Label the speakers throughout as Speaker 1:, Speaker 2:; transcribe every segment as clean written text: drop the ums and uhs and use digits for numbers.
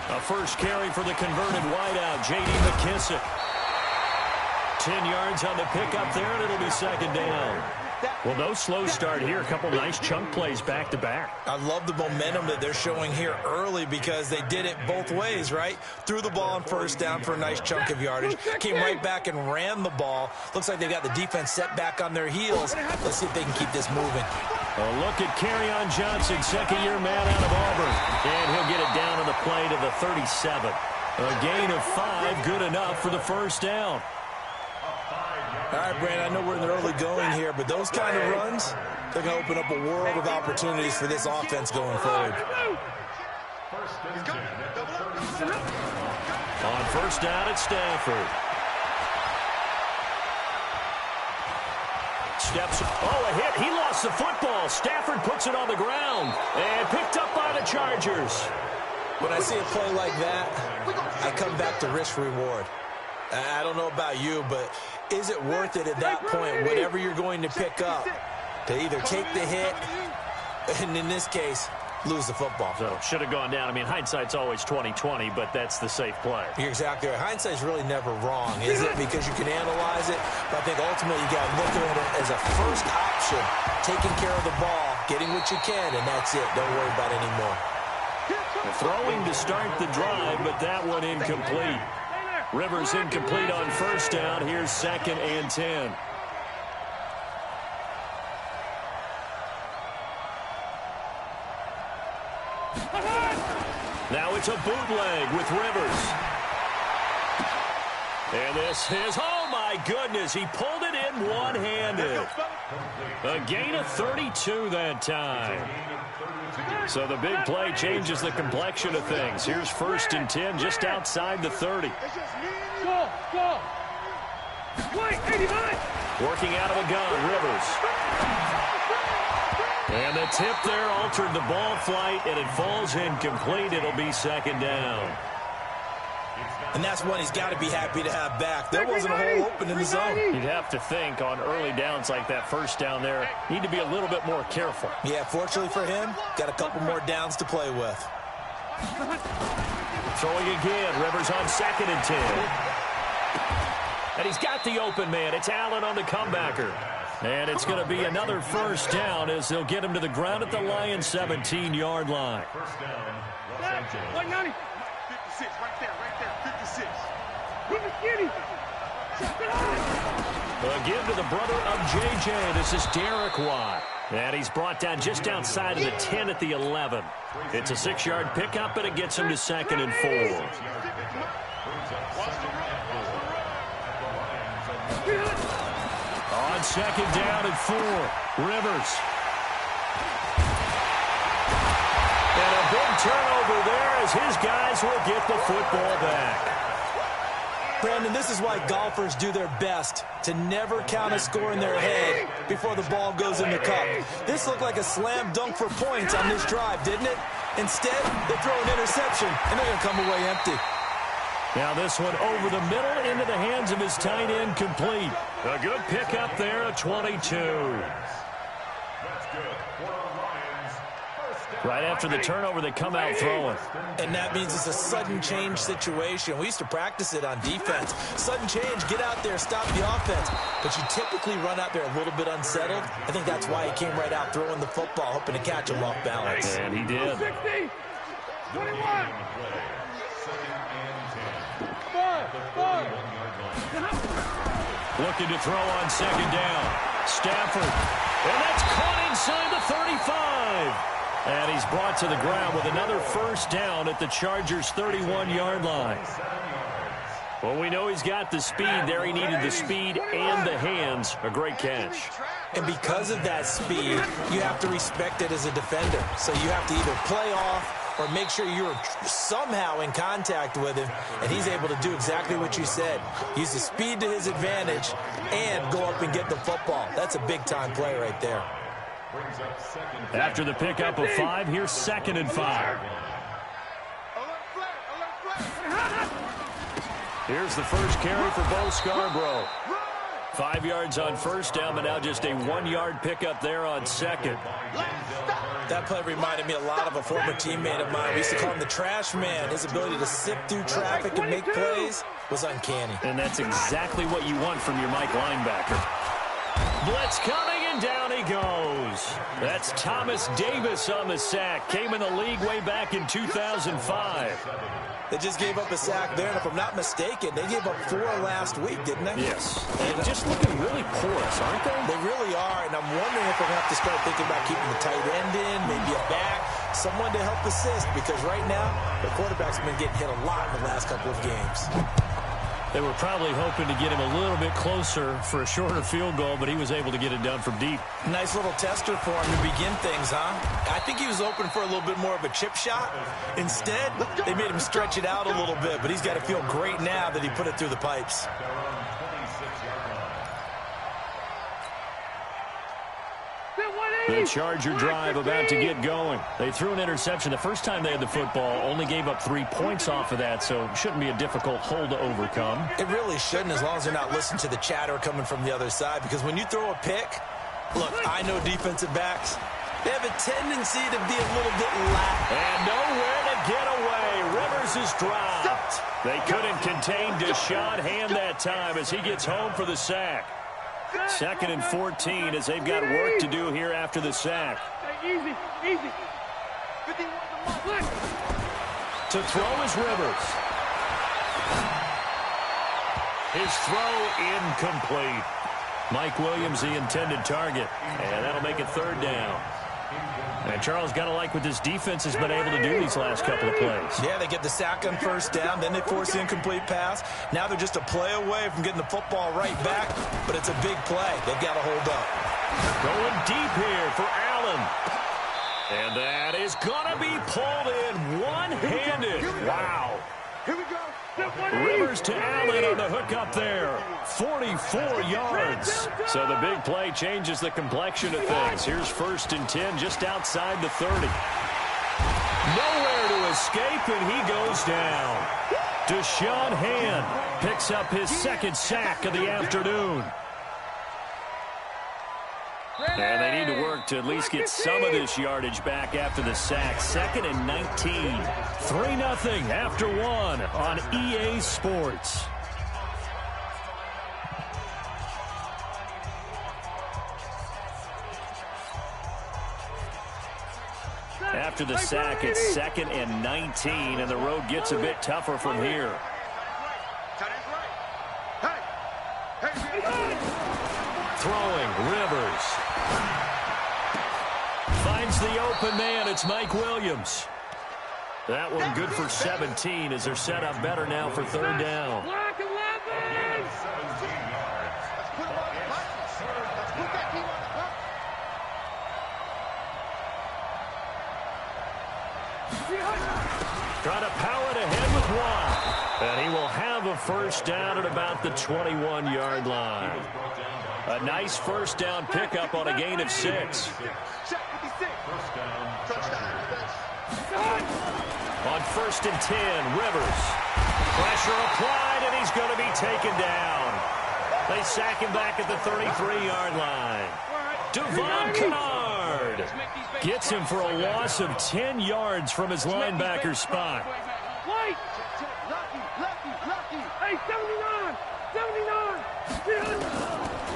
Speaker 1: A first carry for the converted wideout, J.D. McKissic. 10 yards on the pickup there, and it'll be second down. Well, no slow start here. A couple nice chunk plays back-to-back.
Speaker 2: I love the momentum that they're showing here early because they did it both ways, right? Threw the ball on first down for a nice chunk of yardage. Came right back and ran the ball. Looks like they've got the defense set back on their heels. Let's see if they can keep this moving.
Speaker 1: A look at Kerryon Johnson, second-year man out of Auburn. And he'll get it down on the play to the 37. A gain of 5, good enough for the first down.
Speaker 2: All right, Brandon, I know we're in the early going here, but those kind of runs, they're going to open up a world of opportunities for this offense going forward.
Speaker 1: On first down at Stafford. Steps. Oh, a hit. He lost the football. Stafford puts it on the ground and picked up by the Chargers.
Speaker 2: When I see a play like that, I come back to risk-reward. I don't know about you, but is it worth it at that point, whatever you're going to pick up, to either take the hit and, in this case, lose the football?
Speaker 1: So, should have gone down. I mean, hindsight's always 20/20, but that's the safe play.
Speaker 2: You're exactly right. Hindsight's really never wrong, is it? Because you can analyze it, but I think ultimately you got to look at it as a first option, taking care of the ball, getting what you can, and that's it. Don't worry about it anymore.
Speaker 1: Throwing to start the drive, but that one incomplete. Rivers incomplete on first down. Here's 2nd and 10. Now it's a bootleg with Rivers. And this is, oh my goodness, he pulled it in one-handed. A gain of 32 that time. So the big play changes the complexion of things. Here's 1st and 10 just outside the 30. Working out of a gun, Rivers. And the tip there altered the ball flight, and it falls incomplete. It'll be 2nd down.
Speaker 2: And that's one he's got to be happy to have back. There wasn't a hole open in the zone.
Speaker 1: You'd have to think on early downs like that first down there, need to be a little bit more careful.
Speaker 2: Yeah, fortunately for him, got a couple more downs to play with.
Speaker 1: Throwing again, Rivers on 2nd and 10. And he's got the open man. It's Allen on the comebacker. And it's going to be another first down as they'll get him to the ground at the Lions' 17-yard line.
Speaker 3: First down, Los Angeles. 56, right there, 56.
Speaker 1: Again to the brother of J.J. This is Derek Watt. And he's brought down just outside of the 10 at the 11. It's a 6-yard pickup, and it gets him to 2nd and 4. On 2nd down and 4, Rivers. And a big turnover there as his guys will get the football back.
Speaker 2: Brandon, this is why golfers do their best to never count a score in their head before the ball goes in the cup. This looked like a slam dunk for points on this drive, didn't it? Instead, they throw an interception, and they're going to come away empty.
Speaker 1: Now this one over the middle into the hands of his tight end, complete. A good pickup there at 22. Right after the turnover, they come out throwing.
Speaker 2: And that means it's a sudden change situation. We used to practice it on defense. Sudden change, get out there, stop the offense. But you typically run out there a little bit unsettled. I think that's why he came right out throwing the football, hoping to catch him off balance.
Speaker 1: And he did.
Speaker 3: 21.
Speaker 1: Looking to throw on 2nd down. Stafford. And that's caught inside the 35. And he's brought to the ground with another first down at the Chargers' 31-yard line. Well, we know he's got the speed there. He needed the speed and the hands. A great catch.
Speaker 2: And because of that speed, you have to respect it as a defender. So you have to either play off or make sure you're somehow in contact with him, and he's able to do exactly what you said. Use the speed to his advantage and go up and get the football. That's a big-time play right there.
Speaker 1: After the pickup of 5, here's 2nd and 5. Here's the first carry for Bo Scarborough. 5 yards on first down, but now just a 1-yard pickup there on second.
Speaker 2: That play reminded me a lot of a former teammate of mine. We used to call him the trash man. His ability to sift through traffic and make plays was uncanny.
Speaker 1: And that's exactly what you want from your Mike linebacker. Blitz coming, and down he goes. That's Thomas Davis on the sack. Came in the league way back in 2005.
Speaker 2: They just gave up a sack there, and if I'm not mistaken, they gave up 4 last week, didn't they?
Speaker 1: Yes. And just looking really porous, aren't they?
Speaker 2: They really are, and I'm wondering if we're going to have to start thinking about keeping the tight end in, maybe a back, someone to help assist, because right now, the quarterback's been getting hit a lot in the last couple of games.
Speaker 1: They were probably hoping to get him a little bit closer for a shorter field goal, but he was able to get it done from deep.
Speaker 2: Nice little tester for him to begin things, huh? I think he was open for a little bit more of a chip shot. Instead, they made him stretch it out a little bit, but he's got to feel great now that he put it through the pipes.
Speaker 1: The Charger drive about to get going. They threw an interception the first time they had the football, only gave up 3 points off of that, so shouldn't be a difficult hole to overcome.
Speaker 2: It really shouldn't, as long as they're not listening to the chatter coming from the other side, because when you throw a pick, look, I know defensive backs, they have a tendency to be a little bit lax.
Speaker 1: And nowhere to get away. Rivers is dropped. They couldn't contain Deshaun Hand that time as he gets home for the sack. 2nd and 14 as they've got work to do here after the sack.
Speaker 3: Easy.
Speaker 1: To throw is Rivers. His throw incomplete. Mike Williams the intended target. And that'll make it 3rd down. And Charles, got to like what this defense has been able to do these last couple of plays.
Speaker 2: Yeah, they get the sack on first down, then they force the incomplete pass. Now they're just a play away from getting the football right back, but it's a big play. They've got to hold up.
Speaker 1: Going deep here for Allen. And that is going to be pulled in one-handed. Wow.
Speaker 3: Here we go.
Speaker 1: Rivers to Allen on the hook up there. 44 yards. So the big play changes the complexion of things. Here's 1st and 10 just outside the 30. Nowhere to escape, and he goes down. Deshaun Hand picks up his 2nd sack of the afternoon. And they need to work to at least get some of this yardage back after the sack. 2nd and 19. 3-0 after 1 on EA Sports. After the sack, it's 2nd and 19, and the road gets a bit tougher from here. Throwing, Rivers. Finds the open man. It's Mike Williams. That one good for 17 as they're set up better now for 3rd down. Trying to power it ahead with 1. And he will have a 1st down at about the 21-yard line. A nice 1st down pickup on a gain of 6. On 1st and 10, Rivers. Pressure applied, and he's going to be taken down. They sack him back at the 33-yard line. Devon Kennard gets him for a loss of 10 yards from his linebacker spot.
Speaker 3: Hey, 79.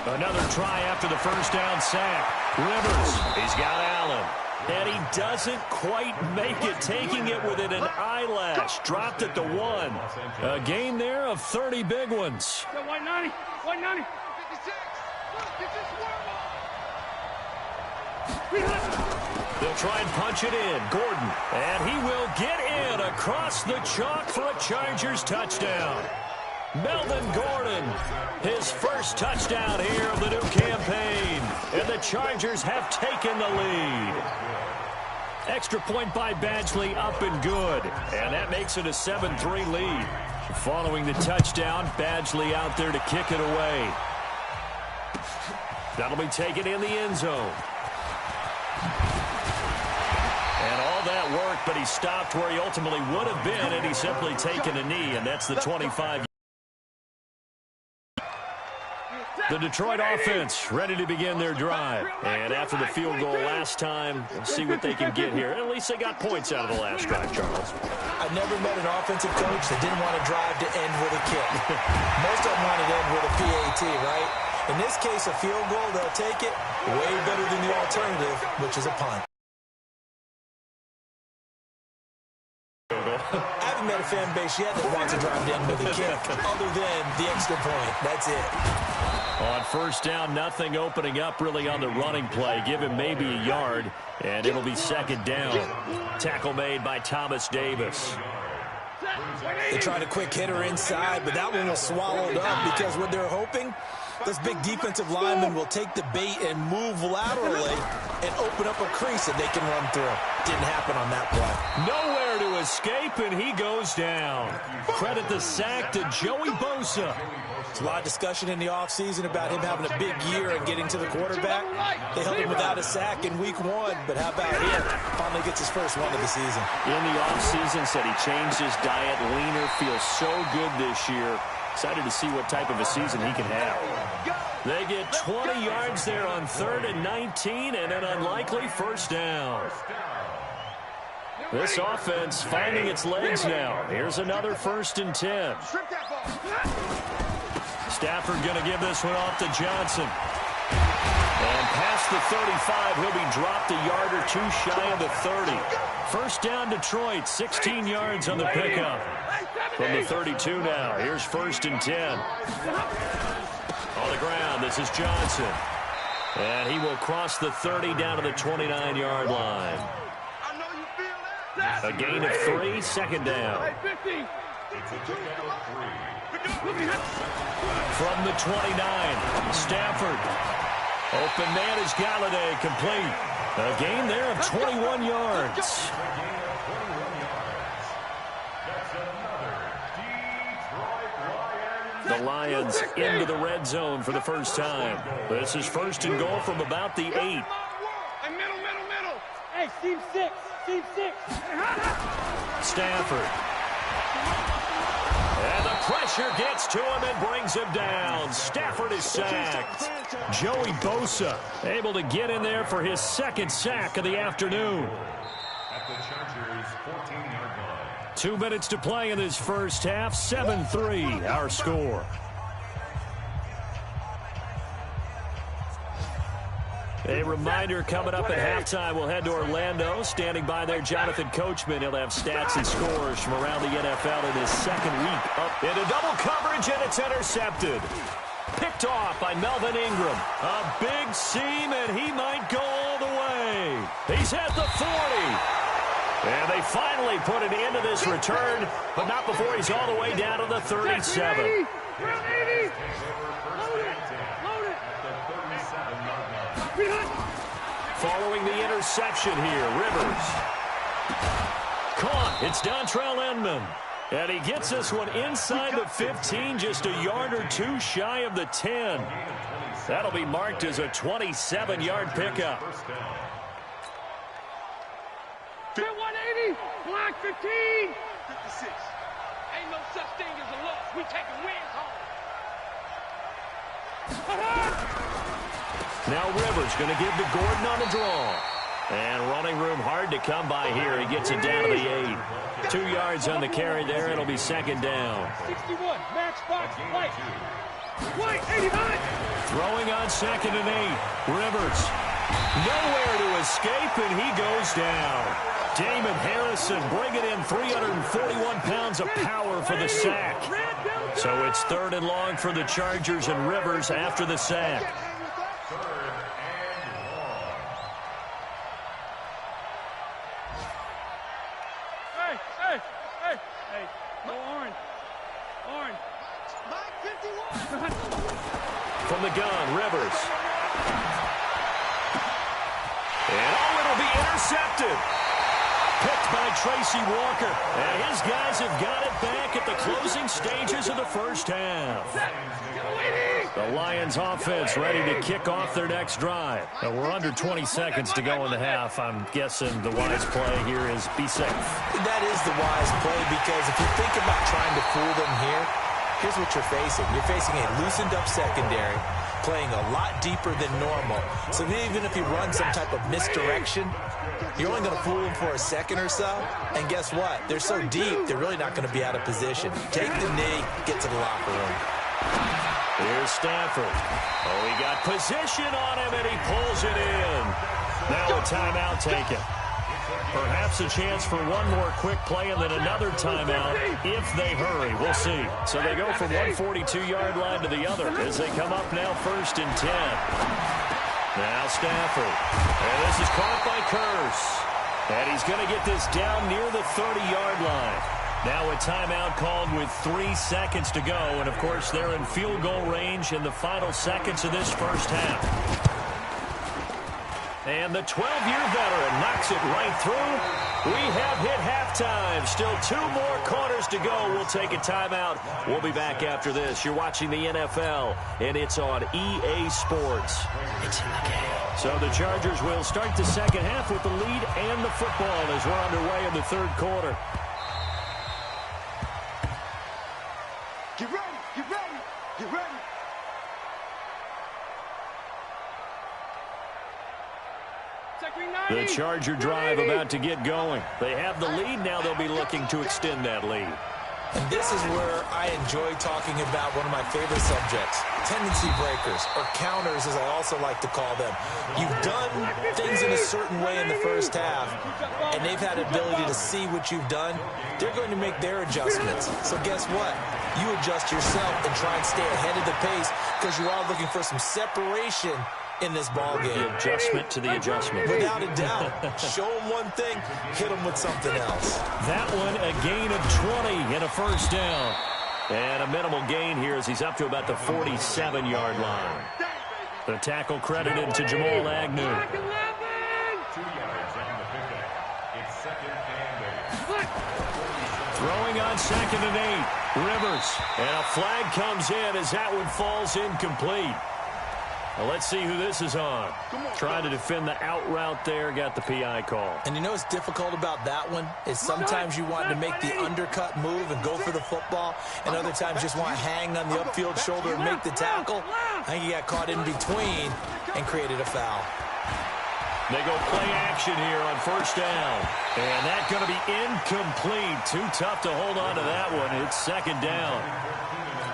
Speaker 1: Another try after the 1st down sack. Rivers, he's got Allen. And he doesn't quite make it, taking it within an eyelash. Dropped it to 1. A gain there of 30 big ones.
Speaker 3: 190. 56.
Speaker 1: They'll try and punch it in. Gordon. And he will get in across the chalk for a Chargers touchdown. Melvin Gordon, his 1st touchdown here of the new campaign. And the Chargers have taken the lead. Extra point by Badgley, up and good. And that makes it a 7-3 lead. Following the touchdown, Badgley out there to kick it away. That'll be taken in the end zone. And all that work, but he stopped where he ultimately would have been, and he's simply taken a knee, and that's the 25. The Detroit offense ready to begin their drive. And after the field goal last time, we'll see what they can get here. At least they got points out of the last drive, Charles.
Speaker 2: I've never met an offensive coach that didn't want to drive to end with a kick. Most of them want to end with a PAT, right? In this case, a field goal, they'll take it way better than the alternative, which is a punt. I haven't met a fan base yet that wants to drive to end with a kick other than the extra point. That's it.
Speaker 1: On first down, nothing opening up really on the running play. Give him maybe a yard, and it'll be second down. Tackle made by Thomas Davis.
Speaker 2: They tried a quick hitter inside, but that one was swallowed up because what they're hoping, this big defensive lineman will take the bait and move laterally and open up a crease that they can run through. Didn't happen on that play.
Speaker 1: Nowhere to escape, and he goes down. Credit the sack to Joey Bosa.
Speaker 2: There's a lot of discussion in the offseason about him having a big year and getting to the quarterback. They held him without a sack in week 1, but how about him? Finally gets his first one of the season.
Speaker 1: In the offseason, said he changed his diet, leaner, feels so good this year. Excited to see what type of a season he can have. They get 20 yards there on 3rd and 19 and an unlikely first down. This offense finding its legs now. Here's another 1st and 10. Stafford going to give this one off to Johnson. And past the 35, he'll be dropped a yard or two shy of the 30. First down Detroit, 16 yards on the pickup. From the 32 now, here's 1st and 10. On the ground, this is Johnson. And he will cross the 30 down to the 29-yard line. A gain of 3, second down. From the 29, Stafford. Open man is Galladay, complete. A gain there of 21 yards. The Lions into the red zone for the first time. This is 1st and goal from about the 8.
Speaker 3: Middle. Hey, team 6.
Speaker 1: Stafford. And the pressure gets to him and brings him down. Stafford is sacked. Joey Bosa able to get in there for his 2nd sack of the afternoon. 2 minutes to play in this first half. 7-3 our score. A reminder coming up at halftime, we'll head to Orlando. Standing by there, Jonathan Coachman. He'll have stats and scores from around the NFL in his 2nd week. Up into double coverage, and it's intercepted. Picked off by Melvin Ingram. A big seam, and he might go all the way. He's at the 40. And they finally put an end to this return, but not before he's all the way down to the 37. Following the interception here, Rivers. Caught. It's Dontrell Inman. And he gets this one inside the 15, just a yard or two shy of the 10. That'll be marked as a 27-yard pickup.
Speaker 3: 180, block 15. 56. Ain't no such thing as a loss. We taking wins home.
Speaker 1: Now Rivers going to give to Gordon on the draw. And running room hard to come by here. He gets it down to the 8. 2 yards on the carry there. It'll be second down.
Speaker 3: 61, matchbox, White. White, 89.
Speaker 1: Throwing on 2nd and 8. Rivers. Nowhere to escape, and he goes down. Damon Harrison bringing in 341 pounds of power for the sack. So it's 3rd and long for the Chargers, and Rivers after the sack. From the gun, Rivers. And it'll be intercepted. Picked by Tracy Walker. And his guys have got it back at the closing stages of the first half. The Lions offense ready to kick off their next drive. Now we're under 20 seconds to go in the half. I'm guessing the wise play here is be safe.
Speaker 2: That is the wise play, because if you think about trying to fool them here, here's what you're facing. You're facing a loosened up secondary. playing a lot deeper than normal. So even if you run some type of misdirection, you're only going to fool them for a second or so. And guess what? They're so deep, they're really not going to be out of position. Take the knee, get to the locker room.
Speaker 1: Here's Stafford. Oh, he got position on him, and he pulls it in. Now a timeout taken. Perhaps a chance for one more quick play and then another timeout if they hurry. We'll see. So they go from 142-yard line to the other as they come up now 1st and 10. Now Stafford. And this is caught by Kearse. And he's going to get this down near the 30-yard line. Now a timeout called with 3 seconds to go. And, of course, they're in field goal range in the final seconds of this first half. And the 12-year veteran knocks it right through. We have hit halftime. Still 2 more quarters to go. We'll take a timeout. We'll be back after this. You're watching the NFL, and it's on EA Sports. It's in the game. So the Chargers will start the second half with the lead and the football as we're underway in the third quarter.
Speaker 3: Get ready, get ready, get ready.
Speaker 1: The Charger drive about to get going. They have the lead. Now they'll be looking to extend that lead.
Speaker 2: And this is where I enjoy talking about one of my favorite subjects, tendency breakers, or counters as I also like to call them. You've done things in a certain way in the first half, and they've had the ability to see what you've done. They're going to make their adjustments. So guess what? You adjust yourself and try and stay ahead of the pace because you are looking for some separation in this ball game.
Speaker 1: The adjustment to the adjustment.
Speaker 2: Without a doubt. Show them one thing, hit them with something else.
Speaker 1: That one, a gain of 20 and a first down. And a minimal gain here as he's up to about the 47-yard line. The tackle credited to Jamal Agnew.
Speaker 3: 2 yards on the pickup. It's 2nd and 8.
Speaker 1: Throwing on 2nd and 8. Rivers. And a flag comes in as that one falls incomplete. Well, let's see who this is on. Trying to defend the out route there, got the PI call.
Speaker 2: And you know what's difficult about that one is sometimes you want to make the undercut move and go for the football, and other times just want to hang on the upfield shoulder and make the tackle. I think he got caught in between and created a foul.
Speaker 1: They go play action here on first down. And that's going to be incomplete. Too tough to hold on to that one. It's 2nd down.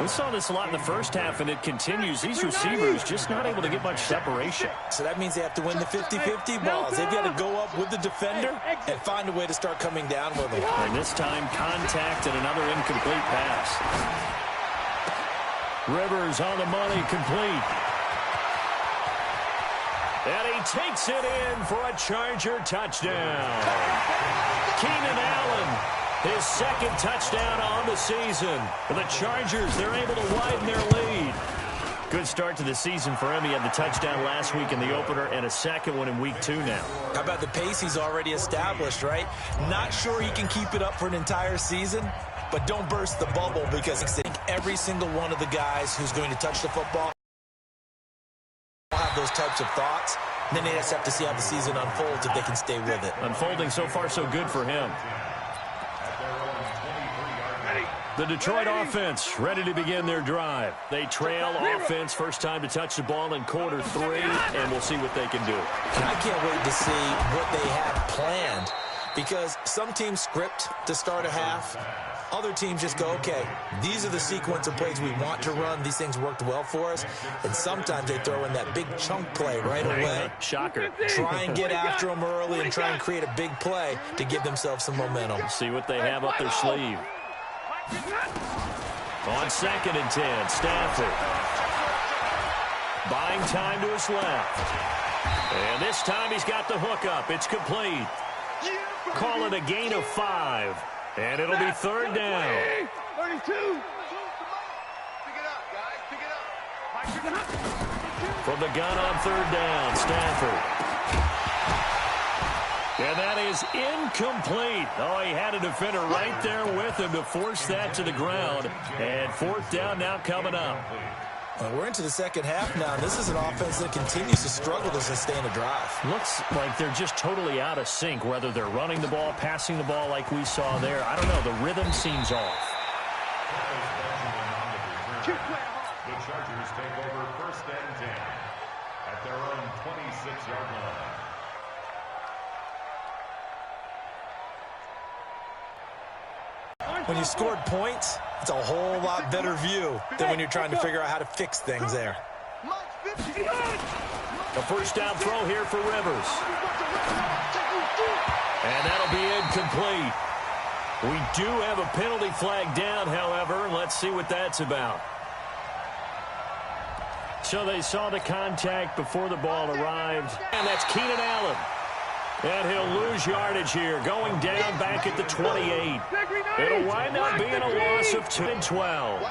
Speaker 1: We saw this a lot in the first half, and it continues. These receivers just not able to get much separation.
Speaker 2: So that means they have to win the 50-50 balls. They've got to go up with the defender and find a way to start coming down with them.
Speaker 1: And this time, contact and another incomplete pass. Rivers on the money, complete. And he takes it in for a Charger touchdown. Keenan Allen. His 2nd touchdown on the season. For the Chargers, they're able to widen their lead. Good start to the season for him. He had the touchdown last week in the opener and a 2nd one in week 2 now.
Speaker 2: How about the pace he's already established, right? Not sure he can keep it up for an entire season, but don't burst the bubble because I think every single one of the guys who's going to touch the football will have those types of thoughts. And then they just have to see how the season unfolds if they can stay with it.
Speaker 1: Unfolding so far so good for him. The Detroit offense ready to begin their drive. They trail offense, first time to touch the ball in quarter 3, and we'll see what they can do.
Speaker 2: And I can't wait to see what they have planned because some teams script to start a half. Other teams just go, okay, these are the sequence of plays we want to run. These things worked well for us. And sometimes they throw in that big chunk play right away.
Speaker 1: Shocker.
Speaker 2: Try and get after them early and try and create a big play to give themselves some momentum.
Speaker 1: See what they have up their sleeve. On 2nd and 10, Stafford. Buying time to his left. And this time he's got the hook up. It's complete. Call it a gain of 5. And it'll be 3rd down.
Speaker 3: 32. Pick it up, guys. Pick it up.
Speaker 1: From the gun on 3rd down, Stafford. And that is incomplete. Oh, he had a defender right there with him to force that to the ground. And 4th down now coming up.
Speaker 2: Well, we're into the second half now. This is an offense that continues to struggle to sustain a drive.
Speaker 1: Looks like they're just totally out of sync, whether they're running the ball, passing the ball like we saw there. I don't know. The rhythm seems off.
Speaker 4: The Chargers take over 1st and 10 at their own 26-yard line.
Speaker 2: When you scored points, it's a whole lot better view than when you're trying to figure out how to fix things there.
Speaker 1: The first down throw here for Rivers. And that'll be incomplete. We do have a penalty flag down, however. Let's see what that's about. So they saw the contact before the ball arrived. And that's Keenan Allen. And he'll lose yardage here, going down back at the 28. It'll wind up being a loss of 2 and 12.